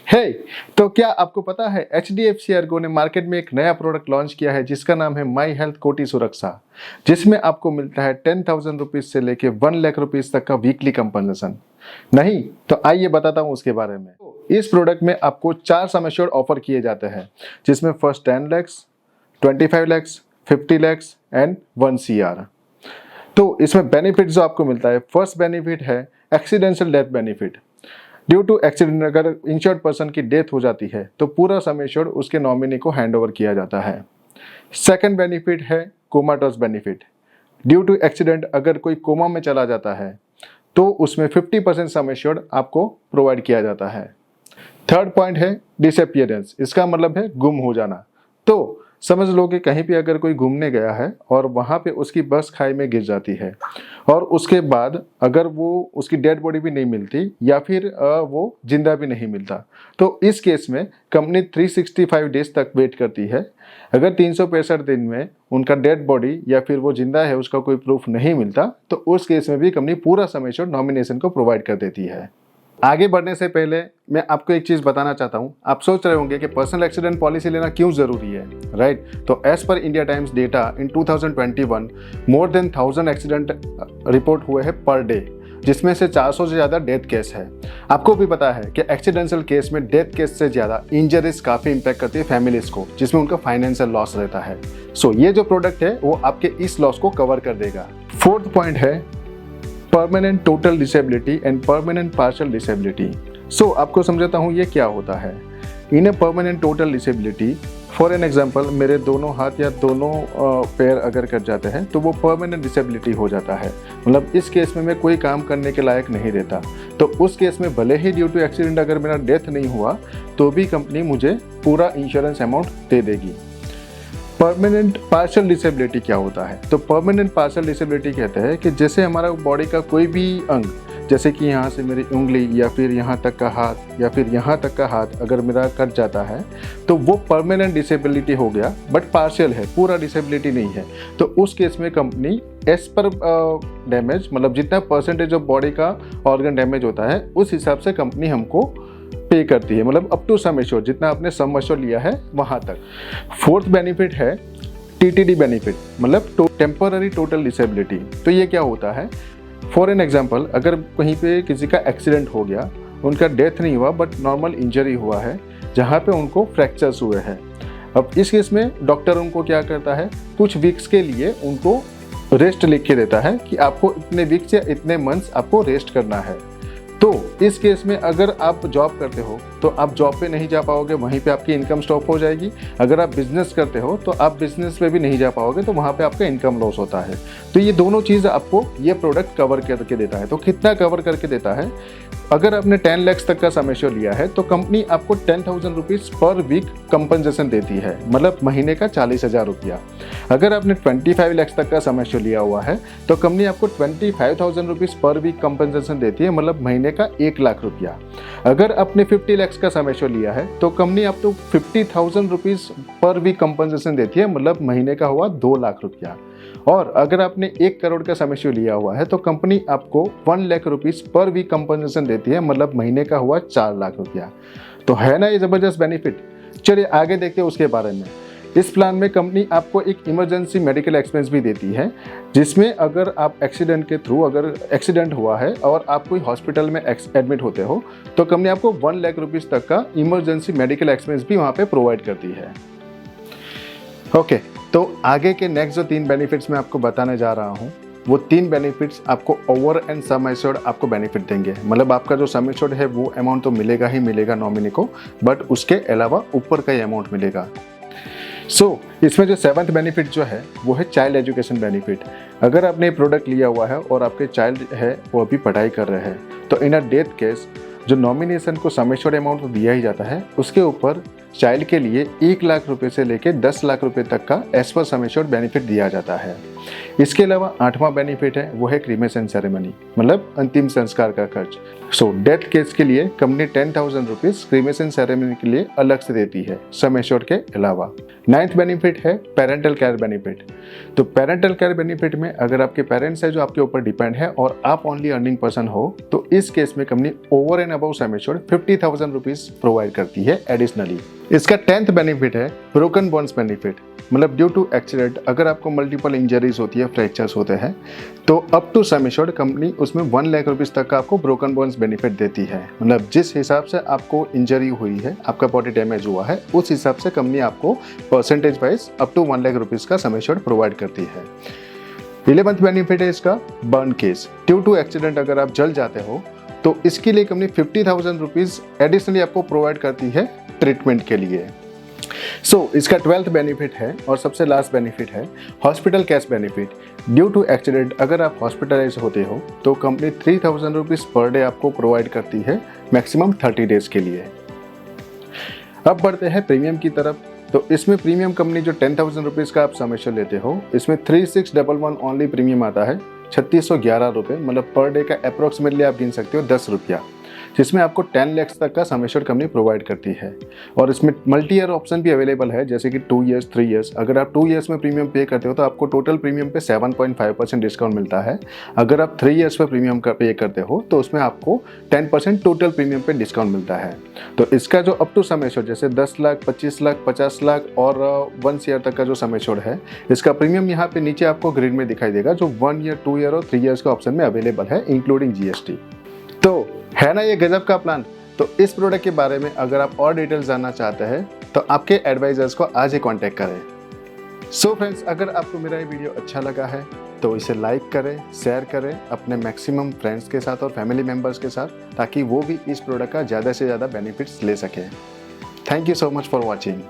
हे तो क्या आपको पता है HDFC ERGO ने मार्केट में एक नया प्रोडक्ट लॉन्च किया है जिसका नाम है माई हेल्थ कोटि सुरक्षा, जिसमें आपको मिलता है 10,000 रुपीज से लेके 1 लाख रुपीज तक का वीकली कंपनसेशन। नहीं तो आइए बताता हूँ उसके बारे में। इस प्रोडक्ट में आपको 4 सम एश्योर्ड ऑफर किए जाते हैं, जिसमें first 10 lakhs, 25 lakhs, 50 lakhs and 1 CR। तो इसमें बेनिफिट जो आपको मिलता है, फर्स्ट बेनिफिट है accidental death benefit. Due to accident अगर इंश्योर्ड पर्सन की डेथ हो जाती है तो पूरा सम एश्योर्ड उसके नॉमिनी को हैंड ओवर किया जाता है। सेकंड बेनिफिट है comatose benefit. Due to accident अगर कोई कोमा में चला जाता है तो उसमें 50% सम एश्योर्ड आपको प्रोवाइड किया जाता है। थर्ड पॉइंट है डिसअपियरेंस, इसका मतलब है गुम हो जाना। तो समझ लो कि कहीं पे अगर कोई घूमने गया है और वहाँ पे उसकी बस खाई में गिर जाती है और उसके बाद अगर वो उसकी डेड बॉडी भी नहीं मिलती या फिर वो जिंदा भी नहीं मिलता, तो इस केस में कंपनी 365 डेज तक वेट करती है। अगर 365 दिन में उनका डेड बॉडी या फिर वो जिंदा है उसका कोई प्रूफ नहीं मिलता तो उस केस में भी कंपनी पूरा सम एश्योर्ड नॉमिनेशन को प्रोवाइड कर देती है। आगे बढ़ने से पहले मैं आपको एक चीज़ बताना चाहता हूँ। आप सोच रहे होंगे कि पर्सनल एक्सीडेंट पॉलिसी लेना क्यों ज़रूरी है, राइट? तो as per India Times data in 2021 more than 1000 accident report हुए हैं पर डे, जिसमें से 400 से ज़्यादा डेथ केस है। आपको भी पता है कि एक्सीडेंशियल केस में डेथ केस से ज़्यादा इंजरीज काफ़ी इंपैक्ट करती है फैमिलीज़ को, जिसमें उनका फाइनेंशियल लॉस रहता है। सो ये जो प्रोडक्ट है वो आपके इस लॉस को कवर कर देगा। फोर्थ पॉइंट है permanent total disability and permanent partial disability. So आपको समझाता हूँ ये क्या होता है। In a permanent total disability, for an example मेरे दोनों हाथ या दोनों पैर अगर कट जाते हैं तो वो परमानेंट डिसेबिलिटी हो जाता है। मतलब इस केस में मैं कोई काम करने के लायक नहीं रहता। तो उस केस में भले ही ड्यू टू एक्सीडेंट अगर मेरा डेथ नहीं हुआ तो भी कंपनी मुझे पूरा इंश्योरेंस अमाउंट दे देगी। परमानेंट पार्शियल डिसेबिलिटी क्या होता है? तो परमानेंट पार्शियल डिसेबिलिटी कहते हैं कि जैसे हमारा बॉडी का कोई भी अंग, जैसे कि यहाँ से मेरी उंगली या फिर यहाँ तक का हाथ या फिर यहाँ तक का हाथ अगर मेरा कट जाता है तो वो परमानेंट डिसेबिलिटी हो गया, बट पार्शियल है, पूरा डिसेबिलिटी नहीं है। तो उस केस में कंपनी एज पर डैमेज, मतलब जितना परसेंटेज ऑफ बॉडी का ऑर्गन डैमेज होता है उस हिसाब से कंपनी हमको पे करती है, मतलब अप टू सम एश्योर्ड, जितना आपने सम एश्योर्ड लिया है वहाँ तक। फोर्थ बेनिफिट है TTD बेनिफिट, मतलब टेम्पररी टोटल डिसेबिलिटी। तो ये क्या होता है? फॉर एन एग्जांपल अगर कहीं पे किसी का एक्सीडेंट हो गया, उनका डेथ नहीं हुआ बट नॉर्मल इंजरी हुआ है जहाँ पे उनको फ्रैक्चर्स हुए हैं। अब इस केस में डॉक्टर उनको क्या करता है, कुछ वीक्स के लिए उनको रेस्ट लिख के देता है कि आपको इतने वीक्स या इतने मंथ्स आपको रेस्ट करना है। तो इस केस में अगर आप जॉब करते हो तो आप जॉब पे नहीं जा पाओगे, वहीं पे आपकी इनकम स्टॉप हो जाएगी। अगर आप बिजनेस करते हो तो आप बिजनेस पे भी नहीं जा पाओगे, तो वहाँ पे आपका इनकम लॉस होता है। तो ये दोनों चीज़ आपको ये प्रोडक्ट कवर करके देता है। तो कितना कवर करके देता है? अगर आपने 10 lakhs तक का सम एश्योर्ड लिया है तो कंपनी आपको 10,000 रुपीज़ पर वीक कंपनसेशन देती है, मतलब महीने का 40,000 रुपया। अगर आपने 25 lakhs तक का सम एश्योर्ड लिया हुआ है तो कंपनी आपको 25,000 रुपीज़ पर वीक कंपनसेशन देती है, मतलब महीने का 1 लाख रुपया। अगर आपने 50 lakhs का सम एश्योर्ड लिया है तो कंपनी आपको 50,000 रुपीज़ पर वीक कंपनसेशन देती है, मतलब महीने का हुआ 2 लाख रुपया। और अगर आपने 1 करोड़ का सम एश्योर्ड लिया हुआ है तो कंपनी आपको 1 lakh rupees per week compensation देती है, मतलब महीने का हुआ 4 लाख रुपया। तो है ना ये ज़बरदस्त बेनिफिट। चलिए आगे देखते हैं उसके बारे में। इस प्लान में कंपनी आपको एक इमरजेंसी मेडिकल एक्सपेंस भी देती है, जिसमें अगर आप एक्सीडेंट के थ्रू, अगर एक्सीडेंट हुआ है और आप कोई हॉस्पिटल में एडमिट होते हो तो कंपनी आपको 1 लाख रुपीज़ तक का इमरजेंसी मेडिकल एक्सपेंस भी वहाँ पे प्रोवाइड करती है। ओके, तो आगे के नेक्स्ट जो 3 बेनिफिट्स मैं आपको बताने जा रहा हूँ वो 3 बेनिफिट्स आपको ओवर एंड सम एश्योर्ड आपको बेनिफिट देंगे। मतलब आपका जो सम एश्योर्ड है वो अमाउंट तो मिलेगा ही मिलेगा नॉमिनी को, बट उसके अलावा ऊपर का ही अमाउंट मिलेगा। इसमें जो 7th बेनिफिट जो है वो है चाइल्ड एजुकेशन बेनिफिट। अगर आपने प्रोडक्ट लिया हुआ है और आपके चाइल्ड है वो अभी पढ़ाई कर रहे हैं तो इन अ डेथ केस जो नॉमिनेशन को सम एश्योर्ड अमाउंट तो दिया ही जाता है, उसके ऊपर चाइल्ड के लिए 1 लाख रुपए से लेकर 10 लाख रुपए तक का as per sum assured benefit दिया जाता है। इसके अलावा 8वां बेनिफिट है वो है क्रीमेशन सेरेमनी, मतलब अंतिम संस्कार का खर्च। सो डेथ केस के लिए कंपनी 10,000 रुपीज क्रीमेशन सेरेमनी के लिए अलग से देती है सम एश्योर्ड के अलावा। 9th बेनिफिट है पेरेंटल केयर बेनिफिट। तो पेरेंटल केयर बेनिफिट में अगर आपके पेरेंट्स है जो आपके ऊपर डिपेंड है और आप ओनली अर्निंग पर्सन हो, तो इस केस में company over and above sum assured 50,000 rupees provide करती है एडिशनली। इसका 10th बेनिफिट है ब्रोकन बोन्स बेनिफिट, मतलब ड्यू टू एक्सीडेंट अगर आपको मल्टीपल इंजरीज होती है, फ्रैक्चर्स होते हैं, तो up to sum assured company उसमें 1 लाख रुपीस तक का आपको ब्रोकन बोन्स बेनिफिट देती है। मतलब जिस हिसाब से आपको इंजरी हुई है, आपका बॉडी डैमेज हुआ है, उस हिसाब से कंपनी आपको percentage wise up to 1 lakh rupees का सम एश्योर्ड प्रोवाइड करती है। 11th बेनिफिट है इसका burn case. Due to accident अगर आप जल जाते हो तो इसके लिए कंपनी 50,000 रुपीज एडिशनली आपको प्रोवाइड करती है ट्रीटमेंट के लिए। इसका 12th बेनिफिट है और सबसे लास्ट बेनिफिट है hospital cash benefit. Due to accident अगर आप हॉस्पिटलाइज होते हो तो कंपनी 3,000 रुपीज पर डे आपको प्रोवाइड करती है मैक्सिमम 30 डेज के लिए। अब बढ़ते हैं प्रीमियम की तरफ। तो इसमें प्रीमियम कंपनी जो 10,000 रुपीज का आप सम एश्योर्ड लेते हो, इसमें 3611 ओनली प्रीमियम आता है 3611 रुपये, मतलब पर डे का अप्रोक्सीमेटली आप गिन सकते हो 10 रुपया, जिसमें आपको 10 लाख तक का सम एश्योर्ड कंपनी प्रोवाइड करती है। और इसमें मल्टी ईयर ऑप्शन भी अवेलेबल है, जैसे कि 2 ईयर्स 3 ईयर्स। अगर आप 2 ईयर्स में प्रीमियम पे करते हो तो आपको टोटल प्रीमियम पे 7.5% डिस्काउंट मिलता है। अगर आप 3 ईयर्स पे प्रीमियम पे करते हो तो उसमें आपको 10% टोटल प्रीमियम पे डिस्काउंट मिलता है। तो इसका जो अप टू सम एश्योर्ड जैसे 10 लाख, 25 लाख, 50 लाख और 1 ईयर तक का जो सम एश्योर्ड है, इसका प्रीमियम यहाँ पे नीचे आपको ग्रिड में दिखाई देगा, जो 1 ईयर, 2 ईयर और 3 ईयर्स के ऑप्शन में अवेलेबल है इंक्लूडिंग GST। तो है ना ये गजब का प्लान। तो इस प्रोडक्ट के बारे में अगर आप और डिटेल्स जानना चाहते हैं तो आपके एडवाइजर्स को आज ही कांटेक्ट करें। सो फ्रेंड्स, अगर आपको मेरा ये वीडियो अच्छा लगा है तो इसे लाइक करें, शेयर करें अपने मैक्सिमम फ्रेंड्स के साथ और फैमिली मेम्बर्स के साथ, ताकि वो भी इस प्रोडक्ट का ज़्यादा से ज़्यादा बेनिफिट्स ले सकें। Thank you so much for watching.